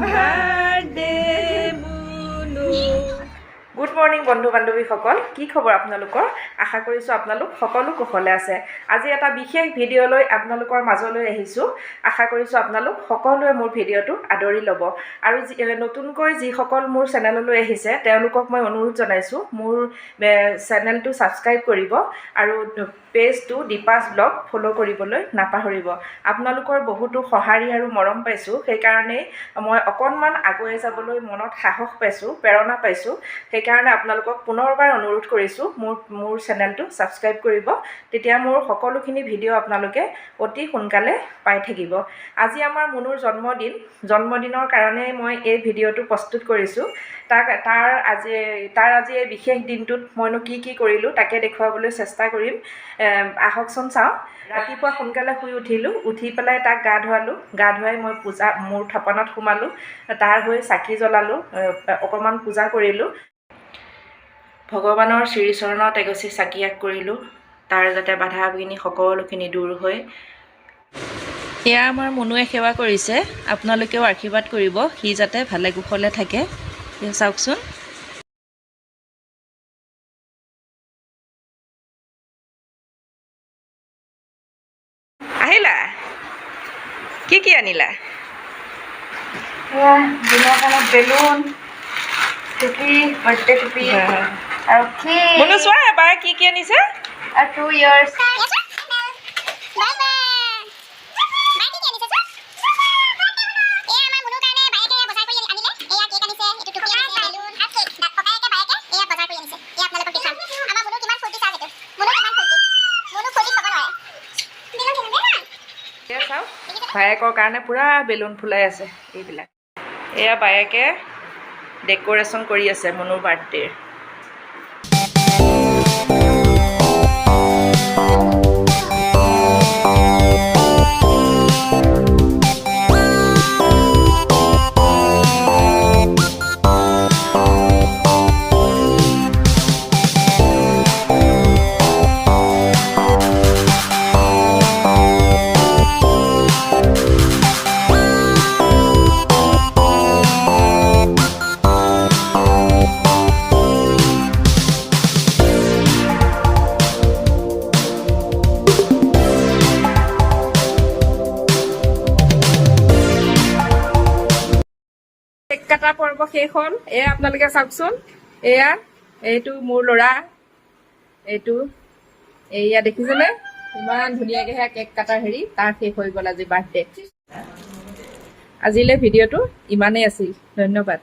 birthday Munu. Good morning বন্ধু বান্ধৱীসকল কি খবৰ আপোনালোকৰ আশা কৰিছো আপোনালোক সকলো কুশলে আছে আজি এটা বিশেষ ভিডিও লৈ আপোনালোকৰ মাজলৈ আহিছো আশা কৰিছো আপোনালোক সকলোৱে মোৰ ভিডিওটো আদৰি ল'ব আৰু নতুনকৈ যি সকল মোৰ চেনেললৈ আহিছে তেওঁলোকক মই অনুৰোধ জনাইছো মোৰ চেনেলটো সাবস্ক্ৰাইব কৰিব আৰু পেজটো দীপাস ব্লগ ফলো কৰিবলৈ নাপাহৰিব আপোনালোকৰ বহুতো সহাৰি আৰু মৰম পাইছো সেই কাৰণে মই অকনমান আগুৱাই যাবলৈ মনত সাহস পাইছো প্ৰেৰণা পাইছো সেই কাৰণে আপোনালোকক পুনৰবাৰ অনুৰোধ কৰিছো মোৰ চেনেলটো সাবস্ক্ৰাইব কৰিব তেতিয়া মোৰ সকলোখিনি ভিডিও আপোনালোকে অতি সোনকালে পাই থাকিব আজি আমাৰ মুনুৰ জন্মদিনৰ কাৰণে মই এই ভিডিওটো প্ৰস্তুত কৰিছো তাৰ আজি এই বিশেষ দিনটোত মইনো কি কৰিলো তাকে দেখুৱাবলৈ চেষ্টা কৰিম আহকচোন চাও ৰাতিপুৱা সোনকালে শুই উঠি পেলাই তাক গা ধুৱাই মই পূজা মোৰ থাপনাত সোমালো তাৰ হৈ চাকি জ্বলালো অকমান পূজা কৰিলো ভগৱানৰ শ্ৰীচৰণত এগছি চাকি আগ কৰিলো তাৰ যাতে বাধা বিঘিনি সকলোখিনি দূৰ হৈ এয়া আমাৰ মুনুৱে সেৱা কৰিছে আপোনালোকেও আশীৰ্বাদ কৰিব সি যাতে ভালে কুশলে থাকে চাওকচোন আহিলা কি আনিলা দিনৰ কাৰণে বেলুন টুপি বাৰ্থডে টুপি আৰু কি মুনু চোৱা এবাৰ কি আনিছে আৰু 2 years ভায়েকৰ কাৰণে পুৰা বেলুন ফুলাই আছে এইবিলাক এয়া বায়েকে ডেকোৰেশ্যন কৰি আছে মুনুৰ বাৰ্থডে কাটা পৰ্ব শেষ হ'ল এয়া আপোনালোকে চাওকচোন এয়া এইটো মোৰ ল'ৰা এইটো এয়া দেখিছেনে ইমান ধুনীয়াকে কেক কাটাৰ হেৰি তাৰ শেষ হৈ গ'ল আজি বাৰ্থডে আজিলে ভিডিওটো ইমানেই আছিল ধন্যবাদ